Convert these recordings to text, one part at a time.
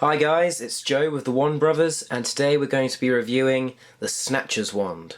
Hi guys, it's Joe with the Wand Brothers, and today we're going to be reviewing the Snatchers Wand.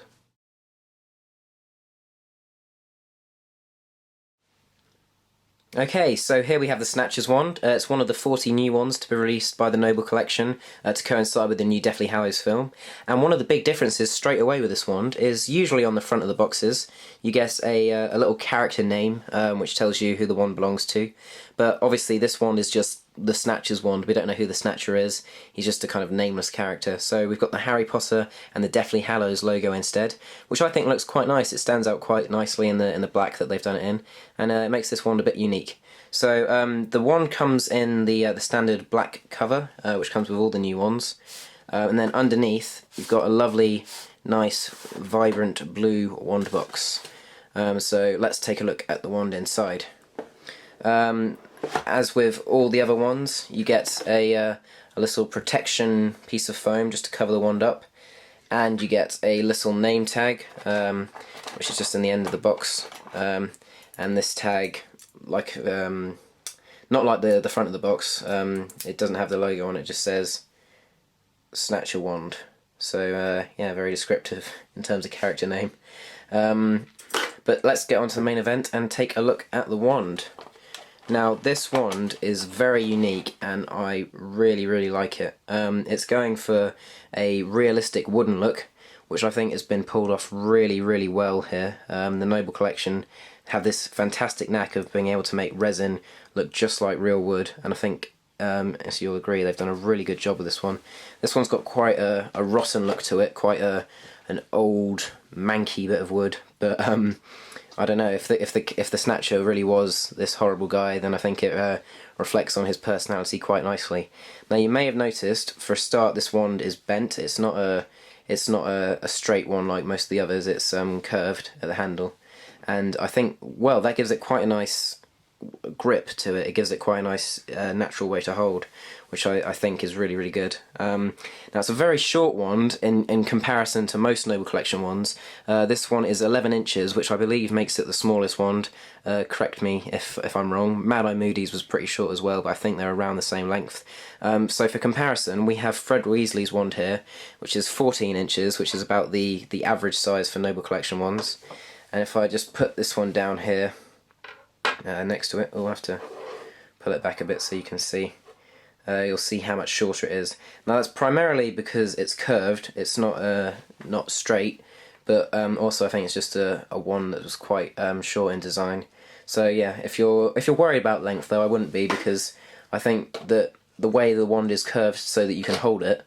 Okay, so here we have the Snatchers Wand. It's one of the 40 new wands to be released by the Noble Collection to coincide with the new Deathly Hallows film. And one of the big differences straight away with this wand is usually on the front of the boxes you get a little character name which tells you who the wand belongs to. But obviously this wand is just the Snatchers Wand. We don't know who the Snatcher is. He's just a kind of nameless character. So we've got the Harry Potter and the Deathly Hallows logo instead, which I think looks quite nice. It stands out quite nicely in the black that they've done it in, and it makes this wand a bit unique. So the wand comes in the standard black cover, which comes with all the new wands, and then underneath you've got a lovely, nice, vibrant blue wand box. So let's take a look at the wand inside. As with all the other wands, you get a little protection piece of foam just to cover the wand up, and you get a little name tag, which is just in the end of the box. And this tag, like not like the front of the box, it doesn't have the logo on it. It just says Snatcher Wand. So yeah, very descriptive in terms of character name. But let's get on to the main event and take a look at the wand. Now this wand is very unique and I really like it. It's going for a realistic wooden look, which I think has been pulled off really well here. The Noble Collection have this fantastic knack of being able to make resin look just like real wood, and I think, as you'll agree, they've done a really good job with this one. This one's got quite a rotten look to it, quite an old manky bit of wood, but I don't know, if the Snatcher really was this horrible guy, then I think it reflects on his personality quite nicely. Now you may have noticed, for a start, this wand is bent. It's not a straight one like most of the others. It's curved at the handle, and I think, well, that gives it quite a nice grip to it. It gives it quite a nice natural way to hold, which I think is really good. Now it's a very short wand in comparison to most Noble Collection wands. This one is 11 inches, which I believe makes it the smallest wand. Correct me if I'm wrong. Mad Eye Moody's was pretty short as well, but I think they're around the same length. So for comparison, we have Fred Weasley's wand here, which is 14 inches, which is about the average size for Noble Collection wands. And if I just put this one down here next to it, I'll have to pull it back a bit so you can see. You'll see how much shorter it is. Now that's primarily because it's curved. It's not straight, but also I think it's just a wand that was quite short in design. So yeah, if you're worried about length though, I wouldn't be, because I think that the way the wand is curved so that you can hold it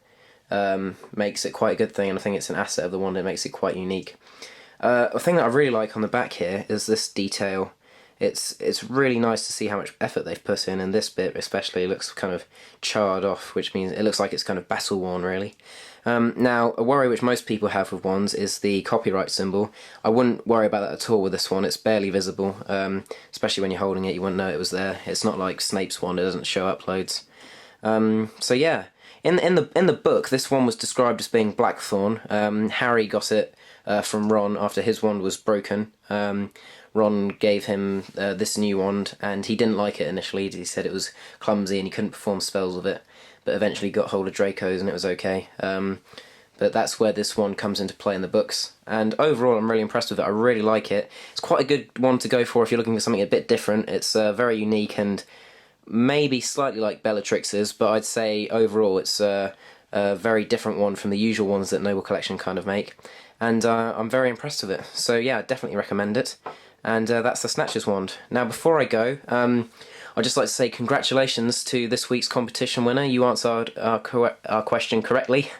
makes it quite a good thing, and I think it's an asset of the wand. It makes it quite unique. A thing that I really like on the back here is this detail. It's really nice to see how much effort they've put in, and this bit especially looks kind of charred off, which means it looks like it's kind of battle worn really. Now a worry which most people have with wands is the copyright symbol. I wouldn't worry about that at all with this one. It's barely visible, especially when you're holding it. You wouldn't know it was there. It's not like Snape's wand, it doesn't show up loads. So yeah, in the book this one was described as being Blackthorn. Harry got it from Ron after his wand was broken. Ron gave him this new wand, and he didn't like it initially. He said it was clumsy and he couldn't perform spells with it, but eventually got hold of Draco's and it was okay. But that's where this wand comes into play in the books, and overall I'm really impressed with it. I really like it. It's quite a good one to go for if you're looking for something a bit different. It's very unique and maybe slightly like Bellatrix's, but I'd say overall it's a very different one from the usual ones that Noble Collection kind of make, and I'm very impressed with it. So yeah, definitely recommend it. And that's the Snatchers Wand. Now before I go, I'd just like to say congratulations to this week's competition winner. You answered our question correctly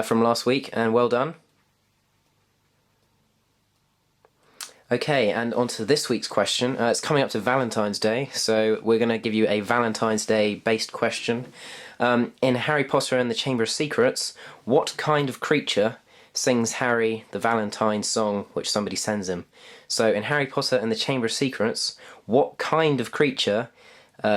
from last week, and well done. Okay, and on to this week's question. It's coming up to Valentine's Day, so we're going to give you a Valentine's Day based question. In Harry Potter and the Chamber of Secrets, what kind of creature sings Harry the Valentine song which somebody sends him? So in Harry Potter and the Chamber of Secrets, what kind of creature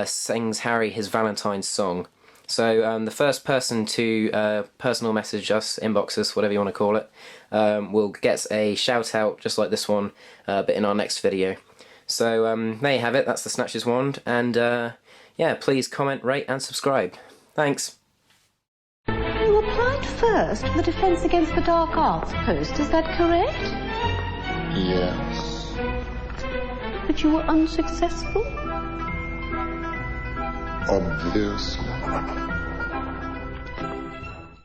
sings Harry his Valentine's song? So the first person to personal message us, inbox us, whatever you want to call it, will get a shout out just like this one, but in our next video. So there you have it, that's the Snatchers Wand, and yeah, please comment, rate and subscribe. Thanks. applied first for the Defence Against the Dark Arts post, is that correct? Yes. But you were unsuccessful? Obviously.